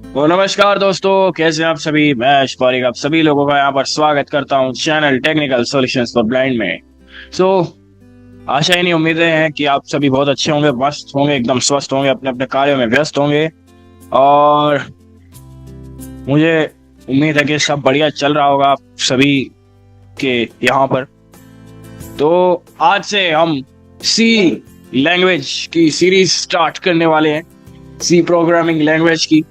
तो नमस्कार दोस्तों, कैसे हैं आप सभी। मैं अशफाक आप सभी लोगों का यहाँ पर स्वागत करता हूँ channel technical solutions for blind में। सो आशा ही नहीं उम्मीदें हैं कि आप सभी बहुत अच्छे होंगे, मस्त होंगे, एकदम स्वस्थ होंगे, अपने अपने कार्यों में व्यस्त होंगे। और मुझे उम्मीद है कि सब बढ़िया चल रहा होगा आप सभी के यहाँ पर। तो आज से हम सी लैंग्वेज की सीरीज स्टार्ट करने वाले हैं, सी प्रोग्रामिंग लैंग्वेज की।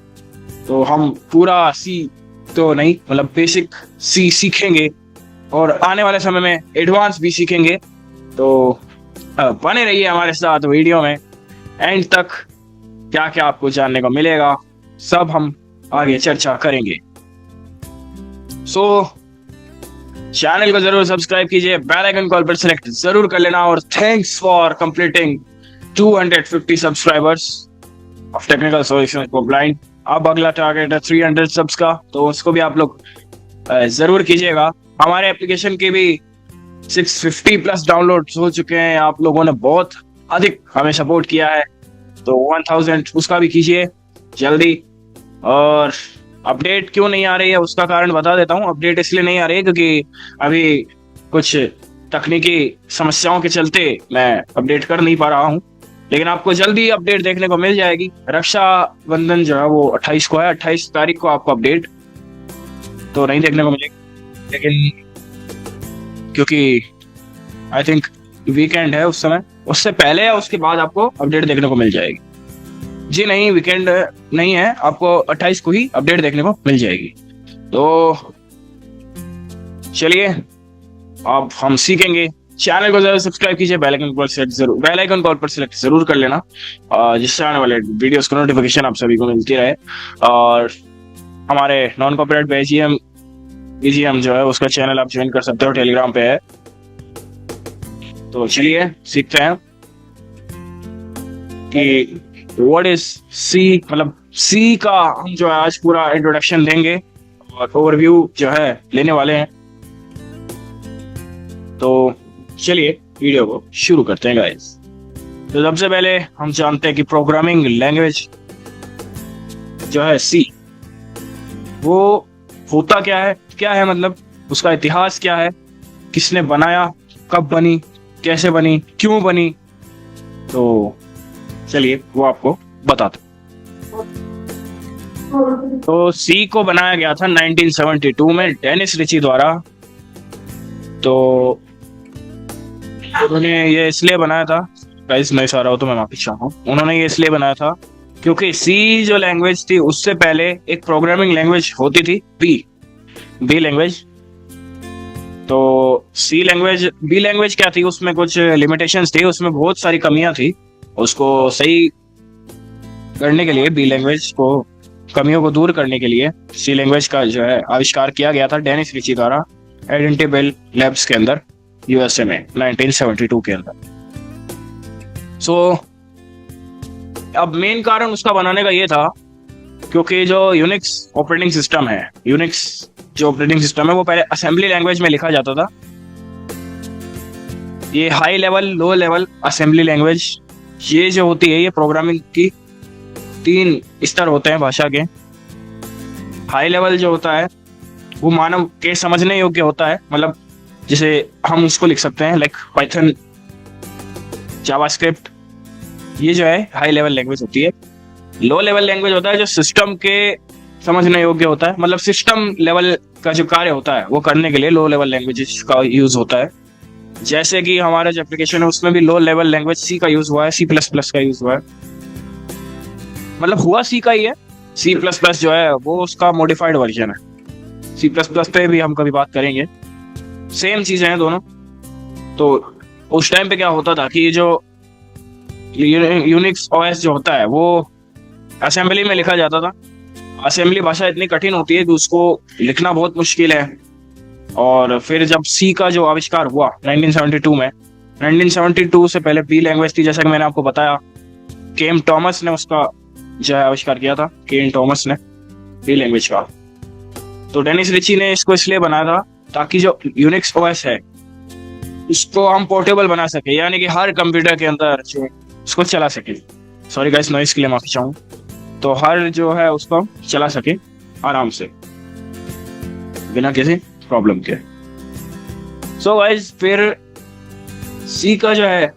तो हम पूरा सी तो नहीं, मतलब बेसिक सी सीखेंगे और आने वाले समय में एडवांस भी सीखेंगे। तो बने रहिए हमारे साथ वीडियो में एंड तक। क्या क्या आपको जानने को मिलेगा सब हम आगे चर्चा करेंगे। सो चैनल को जरूर सब्सक्राइब कीजिए, बेल आइकन कॉल पर सेलेक्ट जरूर कर लेना। और thanks for completing 250 subscribers of technical solutions for blind. अब अगला टारगेट है 300 सब्स का, तो उसको भी आप लोग जरूर कीजिएगा। हमारे एप्लीकेशन के भी 650 प्लस डाउनलोड हो चुके हैं, आप लोगों ने बहुत अधिक हमें सपोर्ट किया है, तो 1000 उसका भी कीजिए जल्दी। और अपडेट क्यों नहीं आ रही है उसका कारण बता देता हूँ। अपडेट इसलिए नहीं आ रही है क्योंकि अभी कुछ तकनीकी समस्याओं के चलते मैं अपडेट कर नहीं पा रहा हूँ, लेकिन आपको जल्दी अपडेट देखने को मिल जाएगी। रक्षाबंधन जो है वो 28 को है, 28 तारीख को आपको अपडेट तो नहीं देखने को मिलेगी, लेकिन क्योंकि आई थिंक वीकेंड है उस समय, उससे पहले या उसके बाद आपको अपडेट देखने को मिल जाएगी। जी नहीं, वीकेंड नहीं है, आपको 28 को ही अपडेट देखने को मिल जाएगी। तो चलिए अब हम सीखेंगे। चैनल को जरूर सब्सक्राइब कीजिए, बेल आइकन कॉल पर सिलेक्ट जरूर कर लेना, जिससे आने वाले वीडियोस का नोटिफिकेशन आप सभी को मिलती रहे। और हमारे नॉन कॉपीराइट पे बीजीएम जो है उसका चैनल आप ज्वाइन कर सकते हो, टेलीग्राम पे है। तो चलिए सीखते हैं कि व्हाट इज सी, मतलब सी का हम जो है आज पूरा इंट्रोडक्शन देंगे और ओवरव्यू जो है लेने वाले हैं। तो चलिए वीडियो को शुरू करते हैं गाइस। तो सबसे पहले हम जानते हैं कि प्रोग्रामिंग लैंग्वेज जो है सी, वो होता क्या है, मतलब उसका इतिहास क्या है, किसने बनाया, कब बनी, कैसे बनी, क्यों बनी। तो चलिए वो आपको बताते। तो सी को बनाया गया था 1972 में डेनिस रिची द्वारा। तो उन्होंने ये इसलिए बनाया था, गाइस नॉइस आ रहा हो तो मैं माफी चाहता हूँ। उन्होंने ये इसलिए बनाया था क्योंकि सी जो लैंग्वेज थी उससे पहले एक प्रोग्रामिंग लैंग्वेज होती थी बी लैंग्वेज। तो बी लैंग्वेज क्या थी, उसमें कुछ लिमिटेशंस थी, उसमें बहुत सारी कमियां थी। उसको सही करने के लिए, बी लैंग्वेज को कमियों को दूर करने के लिए सी लैंग्वेज का जो है आविष्कार किया गया था डेनिस रिची द्वारा एडेंटी बेल लैब्स के अंदर, यूएसए में 1972 के अंदर। सो अब मेन कारण उसका बनाने का ये था क्योंकि जो यूनिक्स ऑपरेटिंग सिस्टम है, यूनिक्स जो ऑपरेटिंग सिस्टम है वो पहले असेंबली लैंग्वेज में लिखा जाता था। ये high level, low level assembly language ये जो होती है, ये प्रोग्रामिंग की 3 स्तर होते हैं भाषा के। हाई लेवल जो होता है वो मानव के समझने योग्य होता है, मतलब जिसे हम उसको लिख सकते हैं लाइक पाइथन, जावास्क्रिप्ट, ये जो है हाई लेवल लैंग्वेज होती है। लो लेवल लैंग्वेज होता है जो सिस्टम के समझने योग्य होता है, मतलब सिस्टम लेवल का जो कार्य होता है वो करने के लिए लो लेवल लैंग्वेज का यूज होता है। जैसे कि हमारा जो एप्लीकेशन है उसमें भी लो लेवल लैंग्वेज सी का यूज हुआ है, C++ का यूज हुआ है, मतलब हुआ सी का ही है। C++ जो है वो उसका मॉडिफाइड वर्जन है। C++ पे भी हम कभी बात करेंगे, सेम चीजें हैं दोनों। तो उस टाइम पे क्या होता था कि जो यूनिक्स ओएस जो होता है वो असेंबली में लिखा जाता था। असेंबली भाषा इतनी कठिन होती है कि उसको लिखना बहुत मुश्किल है। और फिर जब सी का जो आविष्कार हुआ 1972 में, 1972 से पहले बी लैंग्वेज थी, जैसा कि मैंने आपको बताया, केम टॉमस ने उसका जो है आविष्कार किया था, केम टॉमस ने बी लैंग्वेज का। तो डेनिस रिची ने इसको इसलिए बनाया था ताकि जो यूनिक्स ओएस है इसको हम पोर्टेबल बना सके, यानी कि हर कंप्यूटर के अंदर जो उसको चला सके। सॉरी गाइस, नॉइस के लिए माफी चाहूँ। तो हर जो है उसको चला सके आराम से बिना किसी प्रॉब्लम के। सो गाइस फिर सी का जो है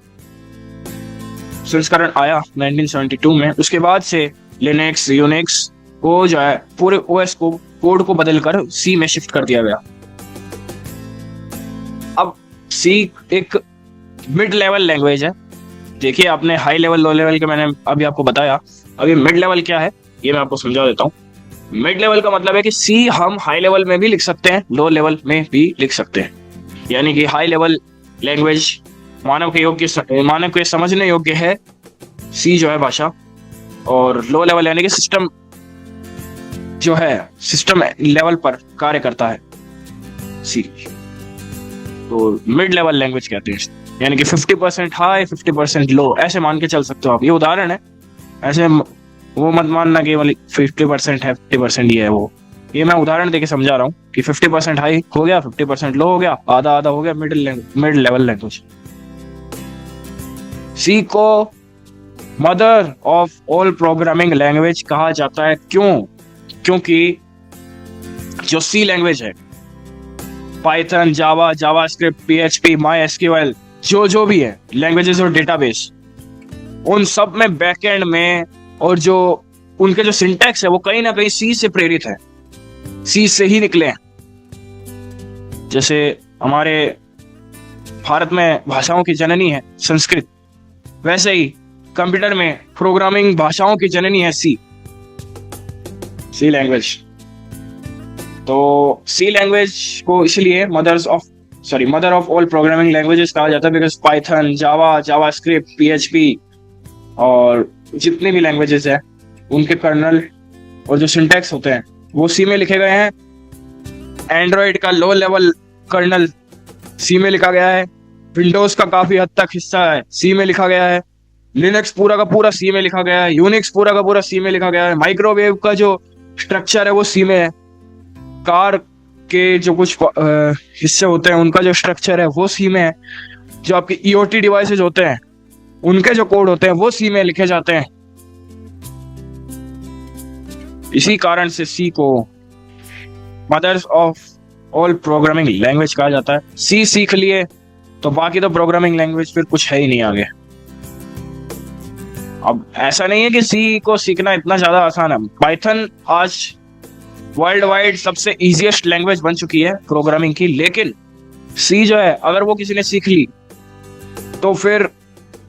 संस्करण आया 1972 में। उसके बाद से लिनक्स यूनिक्स को जो है पूरे ओएस को कोड को बदलकर सी में शिफ्ट कर दिया गया। अब सी एक मिड लेवल लैंग्वेज है। देखिए आपने हाई लेवल लो लेवल के मैंने अभी आपको बताया, अभी मिड लेवल क्या है ये मैं आपको समझा देता हूँ। मिड लेवल का मतलब है कि सी हम हाई लेवल में भी लिख सकते हैं, लो लेवल में भी लिख सकते हैं। यानी कि हाई लेवल लैंग्वेज मानव के समझने योग्य है सी जो है भाषा, और लो लेवल यानी कि सिस्टम जो है सिस्टम लेवल पर कार्य करता है सी, तो मिड लेवल लैंग्वेज कहते हैं। यानी कि 50% हाई 50% लो ऐसे मान के चल सकते हो आप। ये उदाहरण है, ऐसे वो मत मानना कि 50% है 50% ये है वो। ये मैं उदाहरण देके समझा रहा हूँ कि 50% हाई हो गया 50% लो हो गया, आधा आधा हो गया मिड लेवल लैंग्वेज। सी को mother of all programming language कहा जाता है। क्यों? क्योंकि जो सी लैंग्वेज है, Python, Java, JavaScript, PHP, MySQL, जो भी है लैंग्वेजेस और डेटाबेस, उन सब में बैकएंड में और जो उनके जो सिंटैक्स है वो कहीं ना कहीं सी से प्रेरित है, सी से ही निकले हैं। जैसे हमारे भारत में भाषाओं की जननी है संस्कृत, वैसे ही कंप्यूटर में प्रोग्रामिंग भाषाओं की जननी है सी लैंग्वेज। तो सी लैंग्वेज को इसलिए mother of all programming languages कहा जाता है, because Python, Java, JavaScript, PHP और जितने भी लैंग्वेजेस है उनके कर्नल और जो सिंटैक्स होते हैं वो सी में लिखे गए हैं। एंड्रॉइड का लो लेवल कर्नल सी में लिखा गया है, विंडोज का काफी हद तक हिस्सा है सी में लिखा गया है, लिनक्स पूरा का पूरा सी में लिखा गया है, यूनिक्स पूरा का पूरा सी में लिखा गया है, माइक्रोवेव का जो स्ट्रक्चर है वो सी में है, कार के जो कुछ हिस्से होते हैं उनका जो स्ट्रक्चर है वो सी में है, जो आपके ईओटी डिवाइसेज होते हैं उनके जो कोड होते हैं वो सी में लिखे जाते हैं। इसी कारण से सी को mothers of all programming language कहा जाता है। सी सीख लिए तो बाकी तो प्रोग्रामिंग लैंग्वेज फिर कुछ है ही नहीं आगे। अब ऐसा नहीं है कि सी को सीखना इतना ज्यादा आसान है। पाइथन आज वर्ल्ड वाइड सबसे इजीएस्ट लैंग्वेज बन चुकी है प्रोग्रामिंग की, लेकिन सी जो है अगर वो किसी ने सीख ली तो फिर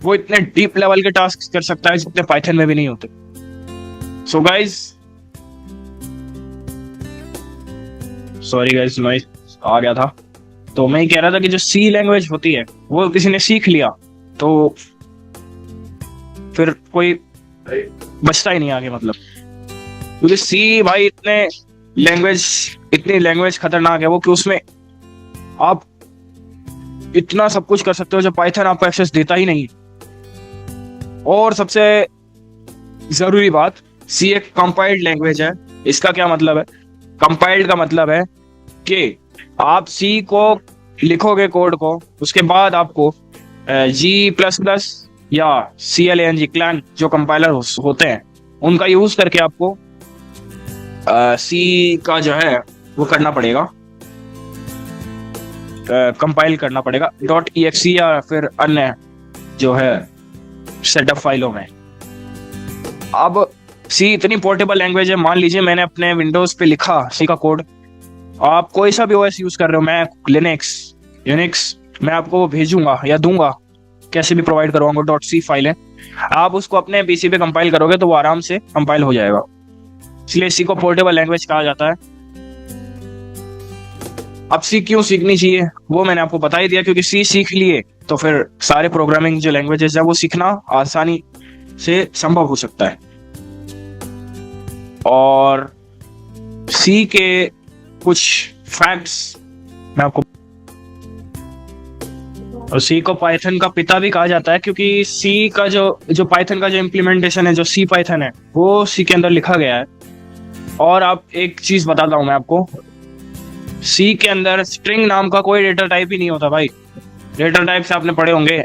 वो इतने डीप लेवल के टास्क कर सकता है जितने पाइथन में भी नहीं होते। So guys, sorry guys noise आ गया था। तो मैं ही कह रहा था कि जो सी लैंग्वेज होती है वो किसी ने सीख लिया तो फिर कोई बचता ही नहीं आगे, मतलब क्योंकि सी भाई इतनी लैंग्वेज खतरनाक है वो कि उसमें आप इतना सब कुछ कर सकते हो जो पाइथन आपको एक्सेस देता ही नहीं। और सबसे जरूरी बात, सी एक कंपाइल्ड लैंग्वेज है। इसका क्या मतलब है? कंपाइल्ड का मतलब है कि आप सी को लिखोगे कोड को, उसके बाद आपको G++ या CLAN क्लैन जो कंपाइलर होते हैं उनका यूज करके आपको सी का जो है वो करना पड़ेगा, कंपाइल करना पड़ेगा .exe या फिर अन्य जो है सेटअप फाइलों में। अब सी इतनी पोर्टेबल लैंग्वेज है, मान लीजिए मैंने अपने विंडोज पे लिखा सी का कोड, आप कोई सा भी ओएस यूज कर रहे हो, मैं लिनक्स यूनिक्स, मैं आपको वो भेजूंगा या दूंगा, कैसे भी प्रोवाइड करवाऊंगा .c फाइल है, आप उसको अपने पीसी पे कंपाइल करोगे तो वो आराम से कंपाइल हो जाएगा। इसलिए सी को पोर्टेबल लैंग्वेज कहा जाता है। अब सी क्यों सीखनी चाहिए वो मैंने आपको बता ही दिया, क्योंकि सी सीख लिए तो फिर सारे प्रोग्रामिंग जो लैंग्वेजेस है वो सीखना आसानी से संभव हो सकता है। और सी के कुछ फैक्ट्स मैं आपको, और सी को पाइथन का पिता भी कहा जाता है क्योंकि सी का जो पाइथन का जो इम्प्लीमेंटेशन है, जो सी पाइथन है वो सी के अंदर लिखा गया है। और आप एक चीज बताता हूं मैं आपको, सी के अंदर स्ट्रिंग नाम का कोई डेटा टाइप ही नहीं होता भाई। डेटा टाइप से आपने पढ़े होंगे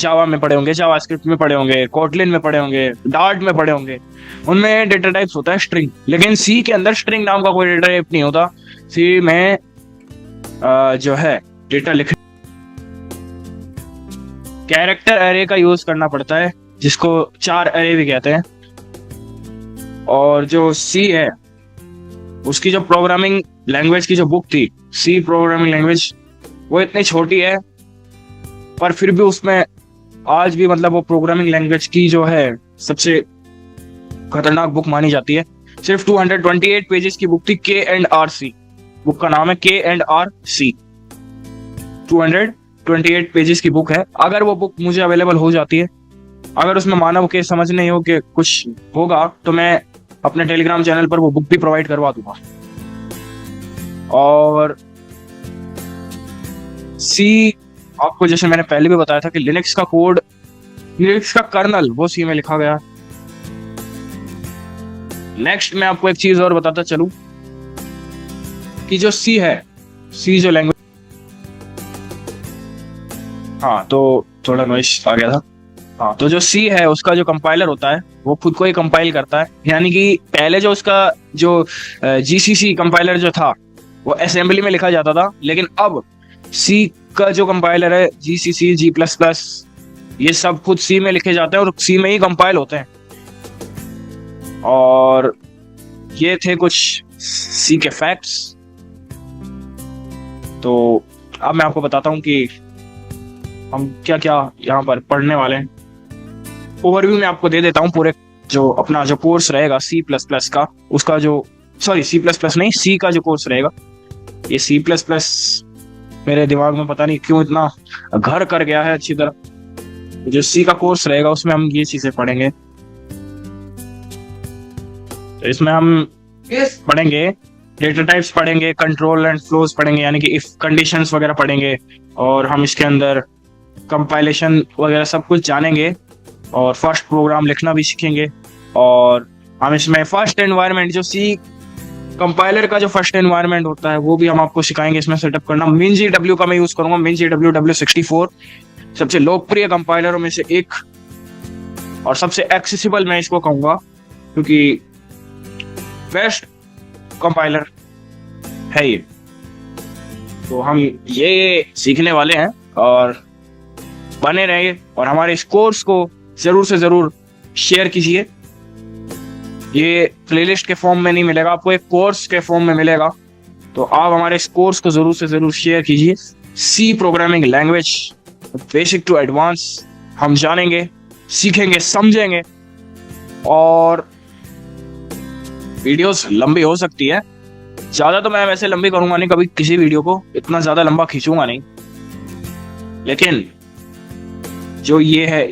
जावा में पढ़े होंगे, जावास्क्रिप्ट में पढ़े होंगे, कोटलिन में पढ़े होंगे, डार्ट में पढ़े होंगे, उनमें डेटा टाइप्स होता है स्ट्रिंग। लेकिन सी के अंदर स्ट्रिंग नाम का कोई डेटा टाइप नहीं होता। सी में जो है डेटा लिख कैरेक्टर एरे का यूज करना पड़ता है, जिसको 4 एरे भी कहते हैं। और जो सी है उसकी जो प्रोग्रामिंग लैंग्वेज की जो बुक थी, सी प्रोग्रामिंग लैंग्वेज, वो इतनी छोटी है पर फिर भी उसमें आज भी मतलब वो प्रोग्रामिंग लैंग्वेज की जो है सबसे खतरनाक बुक मानी जाती है। सिर्फ 228 पेजेस की बुक थी, K&R-C। बुक का नाम है K&R-C। 228 पेजेस की बुक है। अगर वो बुक मुझे अवेलेबल हो जाती है, अगर उसमें मानव के समझने हो कि कुछ होगा, तो मैं अपने टेलीग्राम चैनल पर वो बुक भी प्रोवाइड करवा दूंगा। और सी, आपको जैसे मैंने पहले भी बताया था कि लिनक्स का कोड, लिनक्स का कर्नल वो सी में लिखा गया। नेक्स्ट मैं आपको एक चीज और बताता चलूं कि जो सी है, सी जो लैंग्वेज, हाँ तो थोड़ा नॉइस आ गया था। हाँ, तो जो सी है उसका जो कंपाइलर होता है वो खुद को ही कंपाइल करता है। यानी कि पहले जो उसका जो जीसीसी कंपाइलर जो था वो असेंबली में लिखा जाता था, लेकिन अब सी का जो कंपाइलर है, जीसीसी, G++, ये सब खुद सी में लिखे जाते हैं और सी में ही कंपाइल होते हैं। और ये थे कुछ सी के फैक्ट्स। तो अब मैं आपको बताता हूँ कि हम क्या क्या यहाँ पर पढ़ने वाले हैं। ओवरव्यू में आपको दे देता हूँ पूरे जो अपना जो कोर्स रहेगा C++ का, उसका जो C++ नहीं, सी का जो कोर्स रहेगा। ये C++ मेरे दिमाग में पता नहीं क्यों इतना घर कर गया है अच्छी तरह। जो सी का कोर्स रहेगा उसमें हम ये चीजें पढ़ेंगे। तो इसमें हम पढ़ेंगे डेटा टाइप्स, पढ़ेंगे कंट्रोल एंड फ्लोज पढ़ेंगे, यानी कि इफ कंडीशंस वगैरह पढ़ेंगे, और हम इसके अंदर कंपाइलेशन वगैरह सब कुछ जानेंगे, और फर्स्ट प्रोग्राम लिखना भी सीखेंगे। और हम इसमें फर्स्ट एनवायरनमेंट, जो सी कंपाइलर का जो फर्स्ट एनवायरनमेंट होता है, वो भी हम आपको सिखाएंगे इसमें सेटअप करना। MinGW का मैं यूज करूंगा, MinGW W64 सबसे लोकप्रिय कंपाइलरों में से एक, और सबसे एक्सेसिबल मैं इसको कहूंगा, क्योंकि बेस्ट कंपाइलर है ये। तो हम ये सीखने वाले हैं, और बने रहिए और हमारे इस कोर्स को जरूर से जरूर शेयर कीजिए। ये प्लेलिस्ट के फॉर्म में नहीं मिलेगा आपको, एक कोर्स के फॉर्म में मिलेगा। तो आप हमारे इस कोर्स को जरूर से जरूर शेयर कीजिए। C programming language basic to advance हम जानेंगे, सीखेंगे, समझेंगे। और वीडियोस लंबी हो सकती है, ज्यादा तो मैं वैसे लंबी करूंगा नहीं, कभी किसी वीडियो को इतना ज्यादा लंबा खींचूंगा नहीं। लेकिन जो ये है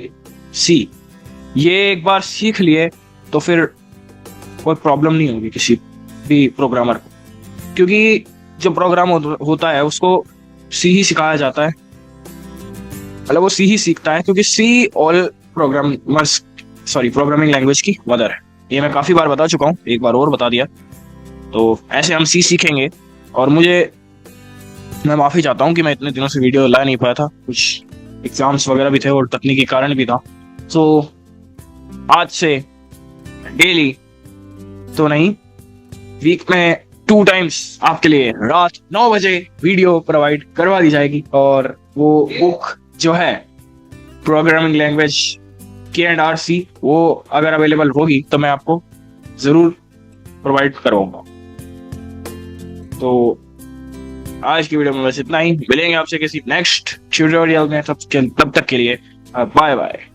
सी, ये एक बार सीख लिए तो फिर कोई प्रॉब्लम नहीं होगी किसी भी प्रोग्रामर को, क्योंकि जो प्रोग्राम होता है उसको सी ही सिखाया जाता है, मतलब वो सी ही सीखता है, क्योंकि सी ऑल प्रोग्रामिंग लैंग्वेज की मदर है। ये मैं काफी बार बता चुका हूँ, एक बार और बता दिया। तो ऐसे हम सी सीखेंगे। और मैं माफी चाहता हूँ कि मैं इतने दिनों से वीडियो ला नहीं पाया था, कुछ एग्जाम्स वगैरह भी थे और तकनीकी कारण भी था। तो आज से डेली तो नहीं, वीक में 2 टाइम्स आपके लिए रात 9 बजे वीडियो प्रोवाइड करवा दी जाएगी। और वो बुक जो है प्रोग्रामिंग लैंग्वेज K&R-C, वो अगर अवेलेबल होगी तो मैं आपको जरूर प्रोवाइड करवाऊंगा। तो आज की वीडियो में बस इतना ही। मिलेंगे आपसे किसी नेक्स्ट ट्यूटोरियल में, तब तक के लिए बाय बाय।